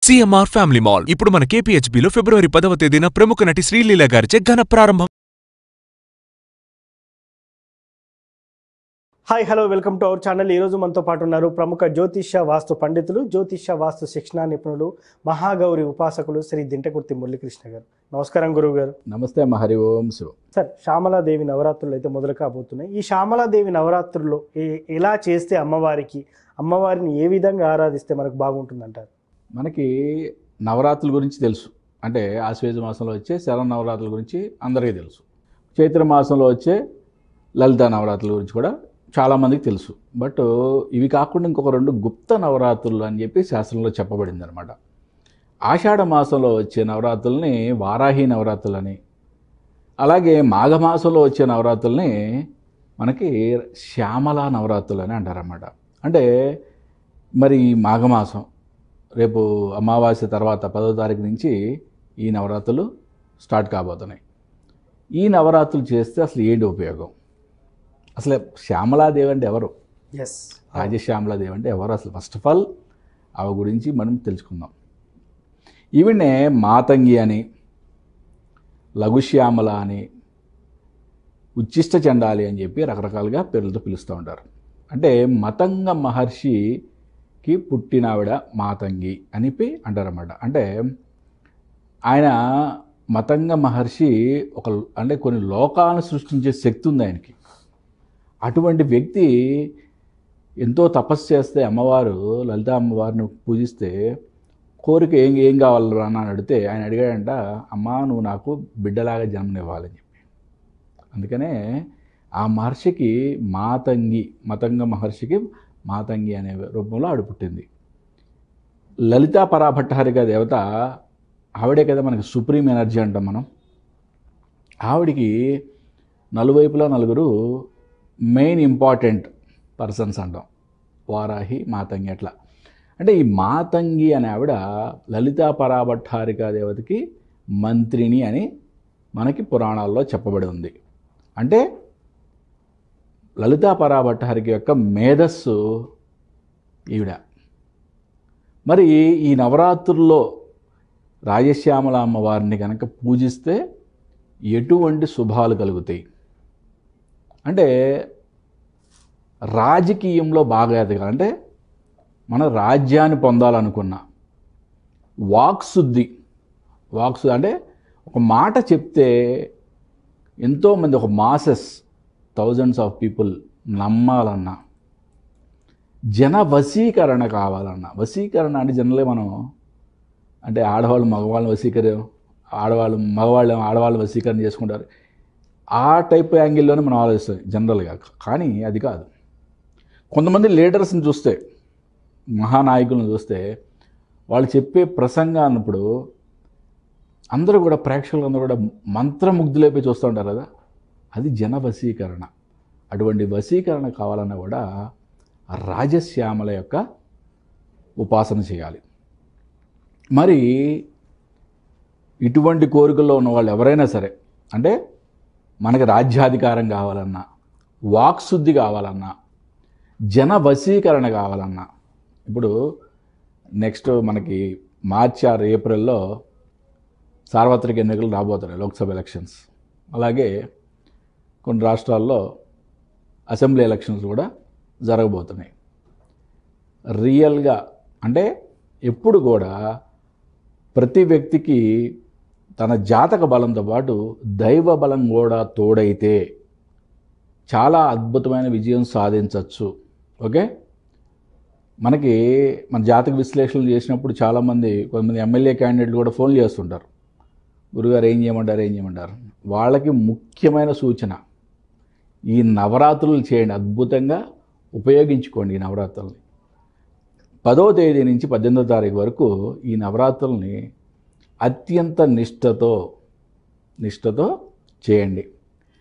CMR family mall ఇప్పుడు మన కేపీహెచ్బీలో ఫిబ్రవరి 10వ తేదీన ప్రముఖ నటి శ్రీలీల గారిచే ఘన ప్రారంభం. Hi hello welcome to our channel. ఈరోజు మనతో పాటు ఉన్నారు ప్రముఖ జ్యోతిష్య వాస్తు పండితులు, జ్యోతిష్య వాస్తు శిక్షణ నిపుణులు, మహాగౌరి ఉపాసకులు శ్రీ దింటకుర్తి మురళీకృష్ణ గారు. నమస్కారం గురువు గారు. నమస్తే హరి ఓం శివ. సార్, శ్యామలాదేవి నవరాత్రులు అయితే మొదలు కాబోతున్నాయి. ఈ శ్యామలాదేవి నవరాత్రుల్లో ఎలా చేస్తే అమ్మవారిని ఏ విధంగా ఆరాధిస్తే మనకు బాగుంటుందంటారు? మనకి నవరాత్రుల గురించి తెలుసు, అంటే ఆశ్వేజ మాసంలో వచ్చే శరణ నవరాత్రుల గురించి అందరికీ తెలుసు. చైత్ర మాసంలో వచ్చే లలిత నవరాత్రుల గురించి కూడా చాలామందికి తెలుసు. బట్ ఇవి కాకుండా ఇంకొక రెండు గుప్త నవరాత్రులు అని చెప్పి శాస్త్రంలో చెప్పబడింది అనమాట. ఆషాఢ మాసంలో వచ్చే నవరాత్రుల్ని వారాహి నవరాత్రులని, అలాగే మాఘమాసంలో వచ్చే నవరాత్రుల్ని మనకి శ్యామల నవరాత్రులు అని అంటారన్నమాట. అంటే మరి మాఘమాసం రేపు అమావాస్య తర్వాత 10వ తారీఖు నుంచి ఈ నవరాత్రులు స్టార్ట్ కాబోతున్నాయి. ఈ నవరాత్రులు చేస్తే అసలు ఏంటి ఉపయోగం? అసలు శ్యామలాదేవి అంటే ఎవరు? రాజశ్యామలాదేవి అంటే ఎవరు అసలు? ఫస్ట్ ఆఫ్ ఆల్ ఆమె గురించి మనం తెలుసుకుందాం. ఈవిడనే మాతంగి అని, లఘుశ్యామల అని, ఉచ్చిష్ట చండాలి అని చెప్పి రకరకాలుగా పేర్లతో పిలుస్తూ ఉంటారు. అంటే మతంగ మహర్షికి పుట్టినావిడ మాతంగి అని అంటారన్నమాట. అంటే ఆయన మతంగ మహర్షి అంటే కొన్ని లోకాలను సృష్టించే శక్తి ఉంది ఆయనకి. అటువంటి వ్యక్తి ఎంతో తపస్సు చేస్తే అమ్మవారు లలిత అమ్మవారిని పూజిస్తే కోరిక ఏం కావాలరా అని అడిగితే ఆయన అడిగాడంట, అమ్మా నువ్వు నాకు బిడ్డలాగా జన్మనివ్వాలని చెప్పి. అందుకనే ఆ మహర్షికి మతంగ మహర్షికి మాతంగి అనే రూపంలో ఆవిడ పుట్టింది. లలితా పరాభట్టారిక దేవత ఆవిడే కదా మనకి సుప్రీం ఎనర్జీ అంటాం మనం. ఆవిడికి నలువైపులా నలుగురు మెయిన్ ఇంపార్టెంట్ పర్సన్స్ అంటాం, వారాహి, మాతంగి అట్లా. అంటే ఈ మాతంగి అనే ఆవిడ లలితా పరాభట్టారిక దేవతకి మంత్రిని అని మనకి పురాణాల్లో చెప్పబడి ఉంది. అంటే లలితా పరాభట్టారిక యొక్క మేధస్సు ఈవిడ. మరి ఈ నవరాత్రుల్లో రాజశ్యామల అమ్మవారిని కనుక పూజిస్తే ఎటువంటి శుభాలు కలుగుతాయి అంటే, రాజకీయంలో బాగా ఎదగాలి అంటే, మన రాజ్యాన్ని పొందాలనుకున్నా వాక్శుద్ధి అంటే ఒక మాట చెప్తే ఎంతోమంది, ఒక థౌజండ్స్ ఆఫ్ పీపుల్ నమ్మాలన్నా, జన వశీకరణ కావాలన్నా. వశీకరణ అంటే జనరల్గా మనం అంటే ఆడవాళ్ళని వశీకరణ చేసుకుంటారు. ఆ టైప్ యాంగిల్లోనే మనం ఆలోచిస్తాం జనరల్గా. కానీ అది కాదు. కొంతమంది లీడర్స్ని చూస్తే, మహానాయకులను చూస్తే, వాళ్ళు చెప్పే ప్రసంగం అన్నప్పుడు అందరూ కూడా, ప్రేక్షకులందరూ కూడా మంత్రముగ్ధులైపోయి చూస్తూ ఉంటారు కదా, అది జన వశీకరణ. అటువంటి వశీకరణ కావాలన్నా కూడా రాజశ్యామల యొక్క ఉపాసన చేయాలి. మరి ఇటువంటి కోరికల్లో ఉన్న వాళ్ళు ఎవరైనా సరే, అంటే మనకి రాజ్యాధికారం కావాలన్నా, వాక్శుద్ధి కావాలన్నా, జన వశీకరణ కావాలన్నా, ఇప్పుడు నెక్స్ట్ మనకి మార్చి ఆర్ ఏప్రిల్లో సార్వత్రిక ఎన్నికలు రాబోతున్నాయి, లోక్సభ ఎలక్షన్స్. అలాగే కొన్ని రాష్ట్రాల్లో అసెంబ్లీ ఎలక్షన్స్ కూడా జరగబోతున్నాయి. రియల్గా అంటే ఎప్పుడు కూడా ప్రతి వ్యక్తికి తన జాతక బలంతో పాటు దైవ బలం కూడా తోడైతే చాలా అద్భుతమైన విజయం సాధించవచ్చు. ఓకే, మన జాతక విశ్లేషణలు చేసినప్పుడు కొంతమంది ఎమ్మెల్యే క్యాండిడేట్లు కూడా ఫోన్లు చేస్తుంటారు, గురుగారు ఏం చేయమంటారు. వాళ్ళకి ముఖ్యమైన సూచన, ఈ నవరాత్రులు చేయండి, అద్భుతంగా ఉపయోగించుకోండి ఈ నవరాత్రుల్ని. 10వ తేదీ నుంచి 18వ తారీఖు వరకు ఈ నవరాత్రుల్ని అత్యంత నిష్టతో చేయండి.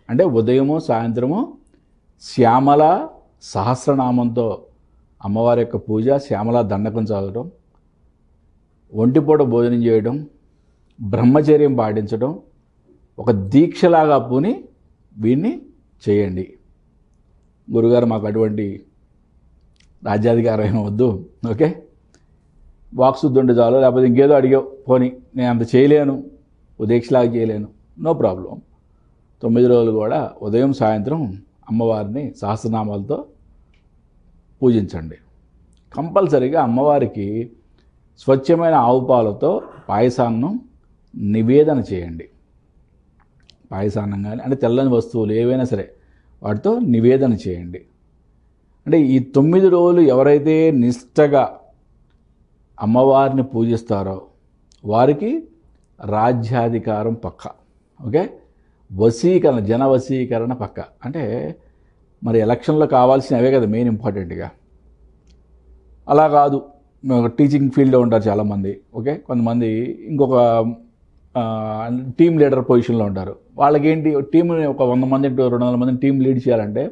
అంటే ఉదయము సాయంత్రము శ్యామల సహస్రనామంతో అమ్మవారి యొక్క పూజ, శ్యామల దండకం చదవడం, ఒంటిపూట భోజనం చేయడం, బ్రహ్మచర్యం పాటించడం, ఒక దీక్షలాగా పూని వీడిని చేయండి. గురుగారు మాకు అటువంటి రాజ్యాధికారం ఏమవద్దు, ఓకే, వాక్శుద్ధి ఉంటే చాలు, లేకపోతే ఇంకేదో అడిగావు పోనీ నేను అంత చేయలేను, ఉదీక్షలాగా చేయలేను, నో ప్రాబ్లం. 9 రోజులు కూడా ఉదయం సాయంత్రం అమ్మవారిని సహస్రనామాలతో పూజించండి. కంపల్సరీగా అమ్మవారికి స్వచ్ఛమైన ఆవు పాలతో పాయసాన్నం నివేదన చేయండి. పాయసాన్నం కానీ అంటే తెల్లని వస్తువులు ఏవైనా సరే వాటితో నివేదన చేయండి. అంటే ఈ 9 రోజులు ఎవరైతే నిష్టగా అమ్మవారిని పూజిస్తారో వారికి రాజ్యాధికారం పక్క. ఓకే, వశీకరణ, జన వశీకరణ పక్క. అంటే మరి ఎలక్షన్లో కావాల్సిన అవే కదా మెయిన్ ఇంపార్టెంట్గా. అలా కాదు, టీచింగ్ ఫీల్డ్లో ఉంటారు చాలామంది. ఓకే, కొంతమంది ఇంకొక టీమ్ లీడర్ పొజిషన్లో ఉంటారు. వాళ్ళకేంటి, టీంని ఒక 100 మంది 200 మందిని టీం లీడ్ చేయాలంటే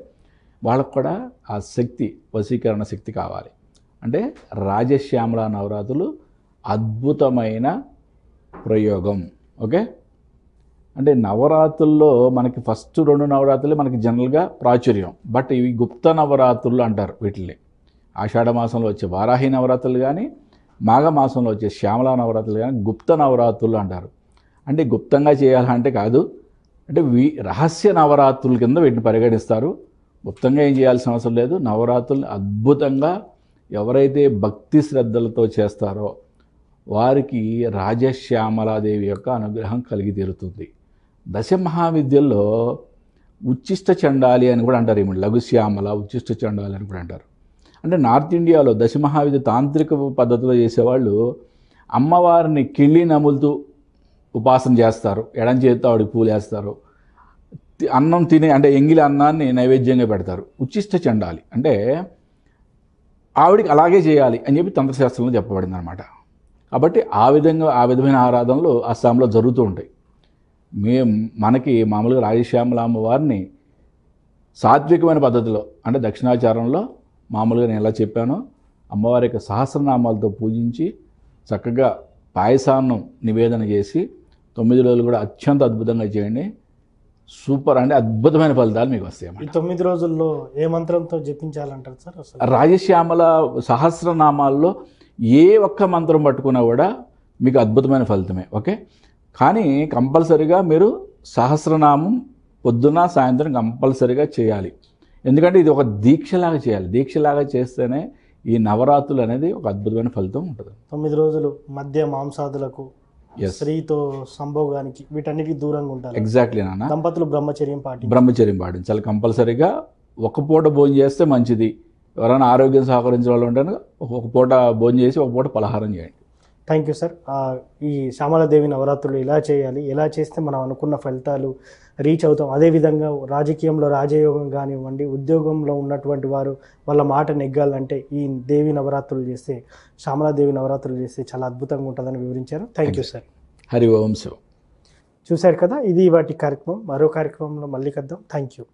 వాళ్ళకు కూడా ఆ శక్తి, వశీకరణ శక్తి కావాలి. అంటే రాజశ్యామల నవరాత్రులు అద్భుతమైన ప్రయోగం. ఓకే, అంటే నవరాత్రుల్లో మనకి ఫస్ట్ 2 నవరాత్రులు మనకి జనరల్గా ప్రాచుర్యం. బట్ ఇవి గుప్త నవరాత్రులు అంటారు వీటిని. ఆషాఢ మాసంలో వచ్చే వారాహి నవరాత్రులు కానీ, మాఘమాసంలో వచ్చే శ్యామల నవరాత్రులు కానీ గుప్త నవరాత్రులు అంటారు. అంటే గుప్తంగా చేయాలంటే కాదు, అంటే రహస్య నవరాత్రుల కింద వీటిని పరిగణిస్తారు. గుప్తంగా ఏం చేయాల్సిన అవసరం లేదు. నవరాత్రుల్ని అద్భుతంగా ఎవరైతే భక్తి శ్రద్ధలతో చేస్తారో వారికి రాజశ్యామలాదేవి యొక్క అనుగ్రహం కలిగి తీరుతుంది. దశమహావిద్యల్లో ఉచ్చిష్ట చండాలి అని కూడా అంటారు. ఏమి లఘుశ్యామల, ఉచ్చిష్ట చండాలి అని కూడా అంటారు. అంటే నార్త్ ఇండియాలో దశమహావిద్య తాంత్రిక పద్ధతిలో చేసేవాళ్ళు అమ్మవారిని కిళ్ళి నములుతూ ఉపాసన చేస్తారు. ఎడం చేతితో ఆవిడకి పూలు వేస్తారు. అన్నం తినే అంటే ఎంగిలి అన్నాన్ని నైవేద్యంగా పెడతారు. ఉచ్చిష్ట చండాలి అంటే ఆవిడికి అలాగే చేయాలి అని చెప్పి తంత్రశాస్త్రంలో చెప్పబడింది అనమాట. కాబట్టి ఆ విధమైన ఆరాధనలు అస్సాంలో జరుగుతూ ఉంటాయి. మనకి మామూలుగా రాజశ్యామల అమ్మవారిని సాత్వికమైన పద్ధతిలో అంటే దక్షిణాచారంలో మామూలుగా నేను ఎలా చెప్పానో అమ్మవారి యొక్క సహస్రనామాలతో పూజించి చక్కగా పాయసాన్నం నివేదన చేసి 9 రోజులు కూడా అత్యంత అద్భుతంగా చేయండి. సూపర్, అంటే అద్భుతమైన ఫలితాలు మీకు వస్తాయి. ఈ 9 రోజుల్లో ఏ మంత్రంతో జపించాలంటారు సార్? అసలు రాజశ్యామల సహస్రనామాల్లో ఏ ఒక్క మంత్రం పట్టుకున్నా కూడా మీకు అద్భుతమైన ఫలితమే. ఓకే, కానీ కంపల్సరీగా మీరు సహస్రనామం పొద్దున్న సాయంత్రం కంపల్సరీగా చేయాలి. ఎందుకంటే ఇది ఒక దీక్షలాగా చేయాలి. దీక్షలాగా చేస్తేనే ఈ నవరాత్రులు అనేది ఒక అద్భుతమైన ఫలితం ఉంటుంది. 9 రోజులు మధ్య మాంసాదులకు, స్త్రీతో సంభోగానికి, వీటన్నిటికీ దూరంగా ఉంటారు. ఎగ్జాక్ట్లీ నాన్న. దంపతులు బ్రహ్మచర్యం పాటించాలి. కంపల్సరీగా ఒక పూట భోజనం చేస్తే మంచిది. ఎవరైనా ఆరోగ్యం సహకరించిన వాళ్ళు ఉంటే ఒక పూట భోజనం చేసి ఒక పూట పలహారం చేయండి. Thank you sir. ఈ శ్యామలాదేవి నవరాత్రులు ఎలా చేయాలి, ఎలా చేస్తే మనం అనుకున్న ఫలితాలు రీచ్ అవుతాం, అదేవిధంగా రాజకీయంలో రాజయోగం కానివ్వండి, ఉద్యోగంలో ఉన్నటువంటి వారు వాళ్ళ మాట నెగ్గాలంటే ఈ దేవి నవరాత్రులు చేస్తే, శ్యామలాదేవి నవరాత్రులు చేస్తే చాలా అద్భుతంగా ఉంటుందని వివరించారు. Thank you sir. Hari Om Shiva. చూశారు కదా, ఇది వాటి కార్యక్రమం. మరో కార్యక్రమంలో మళ్ళీ కలుద్దాం. Thank you.